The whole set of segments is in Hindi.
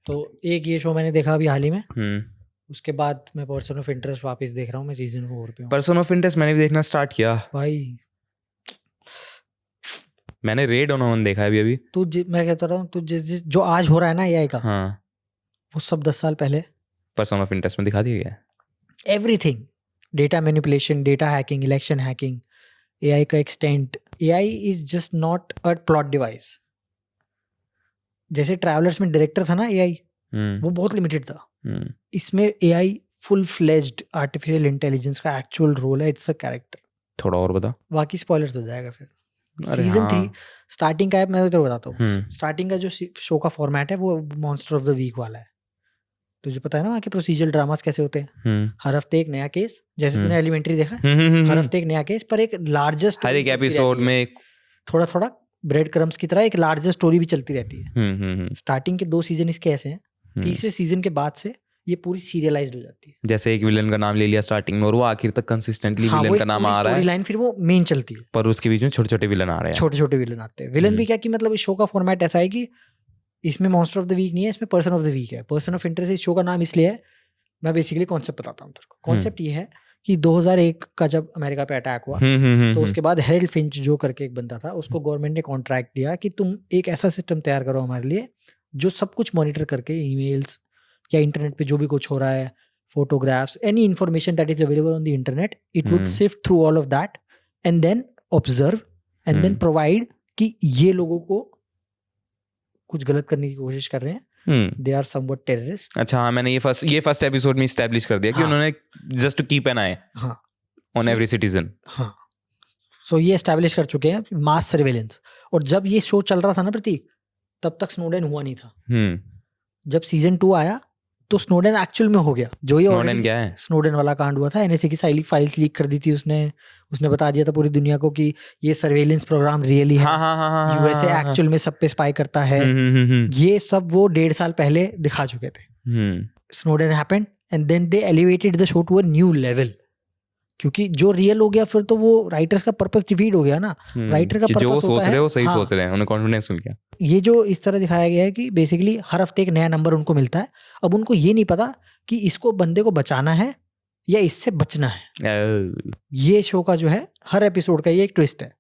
तो एक ये शो मैंने देखा अभी हाल ही में, उसके बाद मैं पर्सन ऑफ इंटरेस्ट वापस देख रहा हूँ, मैं सीजन 4 पे हूँ। पर्सन ऑफ इंटरेस्ट मैंने भी देखना स्टार्ट किया भाई मैंने रेड ऑन देखा है अभी मैं कहता रहा हूँ तू जिस जो आज हो रहा है ना एआई का, हाँ वो सब 10 साल पहले पर्सन ऑफ इंटरेस्ट में दिखा दिया गया। Everything, data manipulation, data hacking, election hacking, AI का extent. AI is just not a plot device. जैसे ट्रैवलर्स में डायरेक्टर था ना एआई, वो बहुत लिमिटेड था। इसमें AI full fledged artificial intelligence का एक्चुअल रोल है, इट्स अ कैरेक्टर। थोड़ा और बता। बाकी स्पॉयलर्स हो जाएगा फिर। अरे सीजन हाँ। 3 स्टार्टिंग का है, मैं तो बताता हूँ। स्टार्टिंग का जो शो का फॉर्मेट है वो मॉन्स्टर ऑफ द वीक वाला है। तुझे पता है ना वहाँ के प्रोसीजरल ड्रामास कैसे होते हैं? हर हफ्ते एक नया केस, जैसे तूने एलिमेंट्री देखा, हर हफ्ते एक नया केस, पर एक लार्जेस्ट हर एक एपिसोड में थोड़ा थोड़ा ब्रेड क्रम्स की तरह एक लार्जर स्टोरी भी चलती रहती है। स्टार्टिंग के 2 सीजन इसके ऐसे हैं, तीसरे सीजन के बाद से ये पूरी सीरियलाइज्ड हो जाती है। जैसे एक विलन का नाम ले लिया स्टार्टिंग में और वो आखिर तक कंसिस्टेंटली विलन का नाम आ रहा है, स्टोरी लाइन फिर वो मेन चलती है, पर उसके बीच में छोटे छोटे विलन आ रहे हैं। छोटे छोटे विलन आते हैं। विलन भी क्या कि मतलब इस शो का फॉर्मेट ऐसा है कि इसमें मॉन्स्टर ऑफ द वीक नहीं है, इसमें पर्सन ऑफ द वीक है। पर्सन ऑफ इंटरेस्ट इस शो का नाम इसलिए है, मैं बेसिकली कॉन्सेप्ट बताता हूँ तेरे को। कॉन्सेप्ट ये है कि 2001 का जब अमेरिका पे अटैक हुआ, तो उसके बाद हेरल्ड फिंच जो करके एक बंदा था, उसको गवर्नमेंट ने कॉन्ट्रैक्ट दिया कि तुम एक ऐसा सिस्टम तैयार करो हमारे लिए जो सब कुछ मॉनिटर करके, ईमेल्स या इंटरनेट पे जो भी कुछ हो रहा है, photographs, any information that is available on the internet, it would sift through all of that and then observe and then provide कि ये लोगों को कुछ गलत करने की कोशिश कर रहे हैं, they are somewhat terrorists। अच्छा हाँ, मैंने ये फर्स्ट एपिसोड में एस्टैब्लिश कर दिया कि उन्होंने just to keep an eye on every citizen. हाँ, सो ये एस्टैब्लिश कर चुके हैं मास सर्वेलेंस। और जब ये शो चल रहा था ना प्रतीक, तब तक स्नोडेन हुआ नहीं था। जब सीजन 2 आया तो स्नोडेन एक्चुअल में हो गया। जो ये स्नोडेन क्या है? स्नोडेन वाला कांड हुआ था, एनएसए की सारी फाइल्स लीक कर दी थी उसने बता दिया था पूरी दुनिया को कि ये सर्वेलेंस प्रोग्राम रियली है, यूएसए एक्चुअल में सब पे स्पाई करता है। ये सब वो 1.5 साल पहले दिखा चुके थे। Snowden happened and then they elevated the show to a new level, क्योंकि जो रियल हो गया फिर तो वो राइटर्स का पर्पस डिफीट हो गया ना। राइटर का पर्पस जो होता सोच है, रहे हो सही सोच रहे हैं, उन्हें कॉन्फिडेंस मिल गया। ये जो इस तरह दिखाया गया है कि बेसिकली हर हफ्ते एक नया नंबर उनको मिलता है। अब उनको ये नहीं पता कि इसको बंदे को बचाना है या इससे बचना है। ये शो का जो है हर एपिसोड का ये एक ट्विस्ट है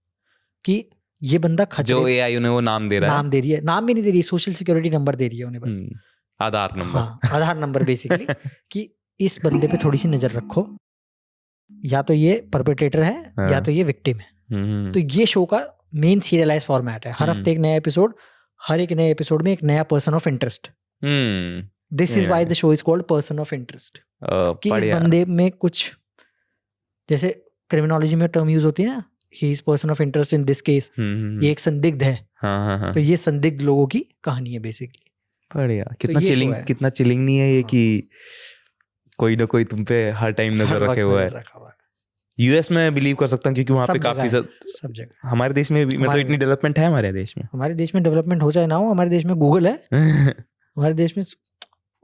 कि ये बंदा खतरे, जो एआई उन्हें वो नाम दे रहा है, नाम दे रही है, नाम भी नहीं दे रही, सोशल सिक्योरिटी नंबर दे रही है उन्हें, बस आधार नंबर। हाँ, आधार नंबर बेसिकली कि इस बंदे पे थोड़ी सी नजर रखो, या तो ये परपेट्रेटर है या तो ये विक्टिम है। तो ये शो का मेन सीरियलाइज फॉर्मेट है। हर हफ्ते एक नया एपिसोड, हर एक नए एपिसोड में एक नया person of interest. This is why the show is called person of interest, कि इस बंदे में कुछ, जैसे क्रिमिनोलॉजी में टर्म यूज होती है ना, he is person of interest in this case, ये एक संदिग्ध है। तो ये संदिग्ध लोगों की कहानी है बेसिकली। बढ़िया। कितना चिलिंग नहीं है ये कि कोई ना कोई तुम पे हर टाइम नजर रखे हुआ है। यूएस में बिलीव कर सकता हूँ क्योंकि वहाँ पे काफी सब जगह। हमारे देश में मतलब इतनी डेवलपमेंट है हमारे देश में। हमारे देश में डेवलपमेंट हो जाए ना हो, हमारे देश में गूगल है। हमारे देश में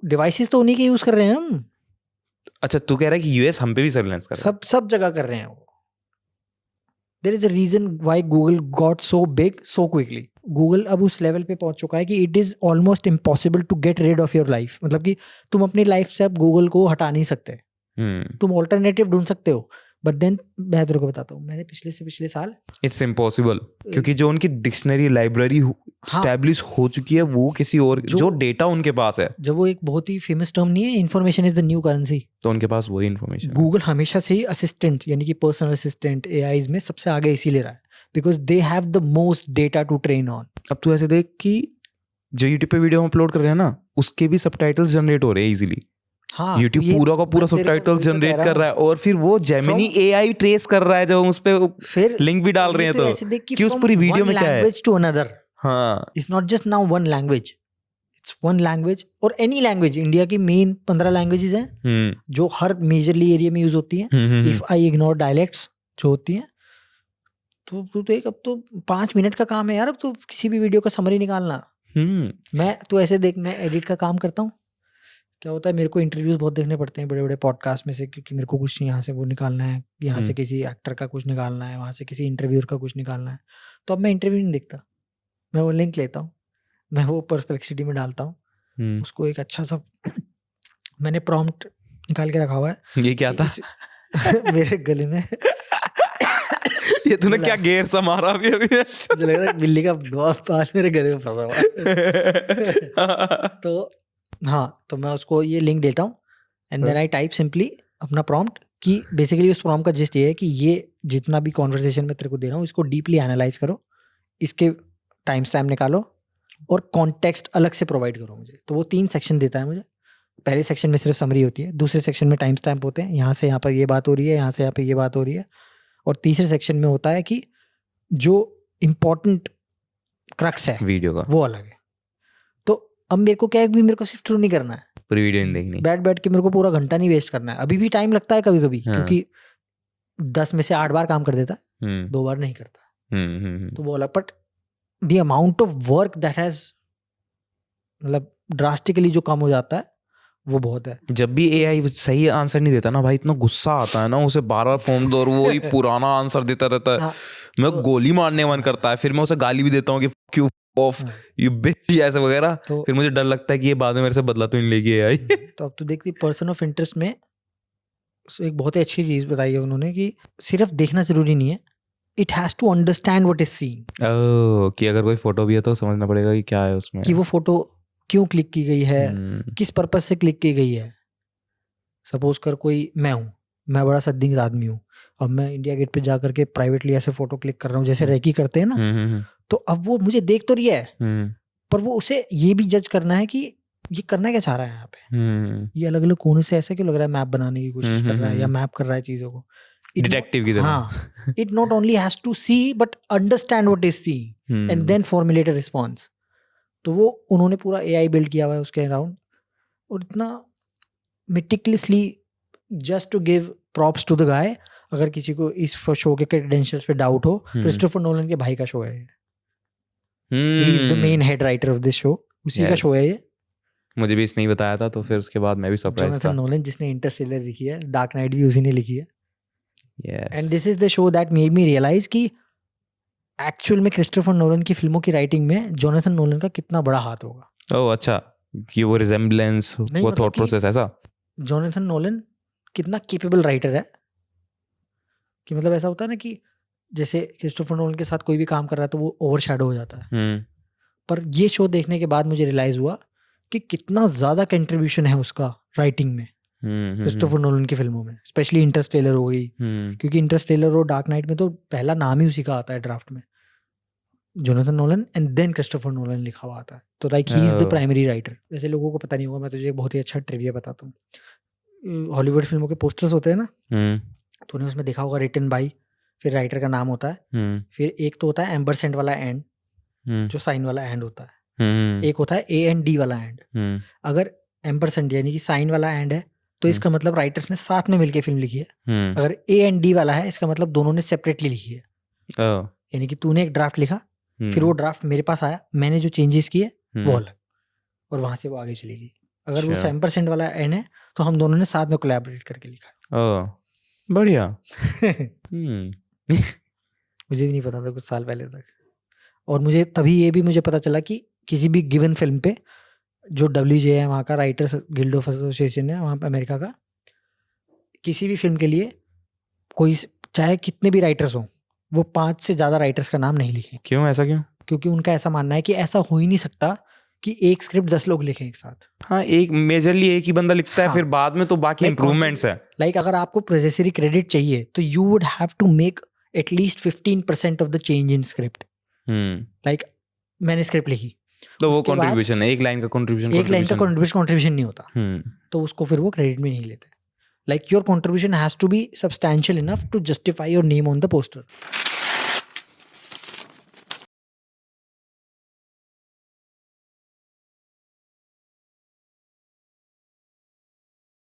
डिवाइसेस तो उन्हीं के यूज कर रहे हैं हम। अच्छा, तू कह रहा है कि यूएस हम पे भी सर्विलेंस कर रहा है? सब जगह कर रहे हैं वो। There is a reason why Google got so big so quickly. Google अब उस लेवल पे पहुंच चुका है कि it is almost impossible to get rid of your life. मतलब कि तुम अपनी लाइफ से अब गूगल को हटा नहीं सकते। तुम ऑल्टरनेटिव ढूंढ सकते हो, बट देन मैं तेरे को बताता हूँ, मैंने पिछले साल इट्स इम्पॉसिबल, क्योंकि जो उनकी डिक्शनरी लाइब्रेरी एस्टैब्लिश हो चुकी है वो किसी और, जो डेटा उनके पास है, जब वो एक बहुत ही फेमस टर्म नहीं है, information is the new currency, तो उनके पास वही इन्फॉर्मेशन। गूगल हमेशा से ही असिस्टेंट यानी कि पर्सनल असिस्टेंट एआईज में सबसे आगे इसीलिए रहा है, because they have the most data to train on. अब तू ऐसे देख कि जो यूट्यूब पे वीडियो अपलोड कर रहे हैं ना, उसके भी सबटाइटल्स जनरेट हो रहे हैं इजीली। हाँ, यूट्यूब पूरा का पूरा सबटाइटल्स जनरेट कर रहा है, और फिर वो जेमिनी एआई ट्रेस कर रहा है जब उस पे फिर लिंक भी डाल रहे हैं, तो कि उस पूरी वीडियो में क्या है, लैंग्वेज टू अनदर। हाँ, it's not just now one language, it's one language और एनी लैंग्वेज। इंडिया की मेन 15 लैंग्वेजेस हैं जो हर मेजरली एरिया में यूज होती हैं। इफ आई इग्नोर डायलेक्ट्स जो होती हैं, तो एक, अब तो 5 मिनट का काम है यार, अब तो किसी भी वीडियो का समरी निकालना। मैं तो ऐसे देख, मैं एडिट का काम करता हूँ, क्या होता है मेरे को इंटरव्यूज बहुत देखने पड़ते हैं बड़े बड़े पॉडकास्ट में से, क्योंकि मेरे को कुछ यहाँ से वो निकालना है, यहाँ से किसी एक्टर का कुछ निकालना है, वहाँ से किसी इंटरव्यूअर का कुछ निकालना है। तो अब मैं इंटरव्यू नहीं देखता, मैं वो लिंक लेता हूँ, मैं वो परप्लेक्सिटी में डालता हूँ, उसको एक अच्छा सा मैंने प्रॉम्प्ट निकाल के रखा हुआ है। ये क्या था? मेरे गले में ये तूने क्या गेर सा मारा अभी? मुझे लग रहा है बिल्ली का बाल मेरे गले में फंसा हुआ है। तो हाँ, तो मैं उसको ये लिंक देता हूँ and then I type simply अपना प्रॉम्प्ट कि बेसिकली उस प्रॉम्प्ट का जिस्ट ये है कि ये जितना भी कॉन्वर्सेशन में तेरे को दे रहा हूँ इसको डीपली एनालाइज करो, इसके टाइम स्टैम्प निकालो और कॉन्टेक्स्ट अलग से प्रोवाइड करो मुझे। तो वो 3 सेक्शन देता है मुझे। पहले सेक्शन में सिर्फ समरी होती है, दूसरे सेक्शन में टाइम स्टैम्प होते हैं, यहाँ से यहाँ पर ये बात हो रही है, यहाँ से यहाँ पर ये बात हो रही है, और तीसरे सेक्शन में होता है कि जो इम्पोर्टेंट क्रक्स है वीडियो का वो अलग है। तो अब मेरे को क्या है, मेरे को सिर्फ थ्रू नहीं करना है, पूरी वीडियो नहीं देखनी, बैठ के मेरे को पूरा घंटा नहीं वेस्ट करना है। अभी भी टाइम लगता है कभी कभी, क्योंकि 10 में से 8 बार काम कर देता है, 2 बार नहीं करता। तो वो अलग, but the amount of work that has मतलब ड्रास्टिकली जो कम हो जाता है वो बहुत है। जब भी एआई सही आंसर नहीं देता ना भाई, इतना गुस्सा आता है ना, उसे बार-बार फॉर्म दो और वो ही पुराना आंसर देता रहता है। मैं गोली मारने मन करता है, फिर मैं उसे गाली भी देता हूँ कि fuck you, off, you bitch, ऐसे वगैरह। तो फिर मुझे डर लगता है कि ये बाद में मेरे से बदला तो नहीं लेगी एआई। तो अब तो देखती पर्सन ऑफ इंटरेस्ट में एक बहुत ही अच्छी चीज बताई है उन्होंने कि सिर्फ देखना जरूरी नहीं है, it has to understand what is seen. कि अगर कोई फोटो भी है तो समझना पड़ेगा कि क्या है उसमें, कि वो फोटो क्यों क्लिक की गई है, किस पर्पस से क्लिक की गई है। सपोज कर कोई मैं बड़ा सद्दिंग आदमी हूँ, अब मैं इंडिया गेट पे जा करके प्राइवेटली ऐसे फोटो क्लिक कर रहा हूँ जैसे रेकी करते हैं ना, तो अब वो मुझे देख तो रही है, पर वो उसे ये भी जज करना है कि ये करना क्या चाह रहा है यहाँ पे, ये अलग अलग कोने से ऐसा क्यों लग रहा है, मैप बनाने की कोशिश कर रहा है या मैप कर रहा है चीजों को डिटेक्टिव की तरह। हाँ, it not only has to see but understand what is seeing and then formulate a response. तो वो उन्होंने पूरा एआई बिल्ड किया हुआ है उसके अराउंड, और इतना meticulously just to give props to the guy. अगर किसी को इस शो के क्रेडेंशियल्स पे डाउट हो, क्रिस्टोफर नोलन के भाई का शो है ये, ही is the main head writer of this show, उसी का शो है ये। मुझे भी इसने ही बताया था, तो फिर उसके बाद मैं भी सरप्राइज था। जोनाथन नोलन जिसने इंटरस्टेलर लिखी है, डार्क नाइट भी उसी ने लिखी है। And this is the show that made me realize कि एक्चुअल में क्रिस्टोफर नोलन की फिल्मों की राइटिंग में जोनाथन नोलन का कितना बड़ा हाथ होगा। ओह अच्छा, कि वो रिजेम्बलेंस, वो थॉट प्रोसेस ऐसा। जोनाथन नोलन कितना कैपेबल राइटर है, कि मतलब ऐसा होता है ना कि जैसे क्रिस्टोफर नोलन के साथ कोई भी काम कर रहा है तो वो ओवरशैडो हो जाता है, पर ये शो देखने के बाद मुझे रियलाइज हुआ कि कितना ज्यादा कंट्रीब्यूशन है उसका राइटिंग में क्रिस्टोफर नोलन की फिल्मों में, स्पेशली इंटरस्टेलर हो गई, क्योंकि इंटरस्टेलर और डार्क नाइट में तो पहला नाम ही उसी का आता है ड्राफ्ट में, Jonathan Nolan and then Christopher Nolan लिखा हुआ आता है। तो like he is the primary writer. वैसे लोगों को पता नहीं होगा, मैं तुझे एक बहुत ही अच्छा ट्रिविया बताता हूँ। हॉलीवुड फिल्मों के पोस्टर्स होते हैं ना, तूने उसमें देखा होगा रिटन बाय, फिर राइटर का नाम होता है, फिर एक तो होता है एम्बरसेंट वाला एंड, जो साइन वाला एंड होता है, एक होता है A&D वाला एंड। अगर एम्बरसेंट यानी कि साइन वाला एंड है तो इसका मतलब राइटर्स ने साथ में मिलकर फिल्म लिखी है। अगर A&D वाला है इसका मतलब दोनों ने सेपरेटली लिखी है। यानी कि तूने एक ड्राफ्ट लिखा, फिर वो ड्राफ्ट मेरे पास आया, मैंने जो चेंजेस किए वो अलग, और वहां से वो आगे चली गई। अगर वो एम्बरसेंट वाला एंड है तो हम दोनों ने साथ में कोलैबोरेट करके लिखा। बढ़िया। मुझे भी नहीं पता था कुछ साल पहले तक, और मुझे तभी ये भी मुझे पता चला कि किसी भी गिवन फिल्म पे जो WJ है वहाँ का राइटर्स गिल्ड ऑफ एसोसिएशन है वहाँ पे अमेरिका का, किसी भी फिल्म के लिए कोई चाहे कितने भी राइटर्स हों वो 5 से ज़्यादा राइटर्स का नाम नहीं लिखें। क्यों, ऐसा क्यों? क्योंकि उनका ऐसा मानना है कि ऐसा हो ही नहीं सकता कि एक स्क्रिप्ट 10 लोग लिखें एक साथ। हाँ, एक मेजरली एक ही बंदा लिखता है, फिर बाद में तो बाकी इम्प्रूवमेंट्स है। लाइक अगर आपको प्रोसेसरी क्रेडिट चाहिए तो you would have to make at least 15% of the change in script. Like मैंने स्क्रिप्ट लिखी तो वो कंट्रीब्यूशन है, एक लाइन का कंट्रीब्यूशन नहीं होता, तो उसको फिर वो क्रेडिट में नहीं लेते। Like your contribution has to be substantial enough to justify your name on the poster.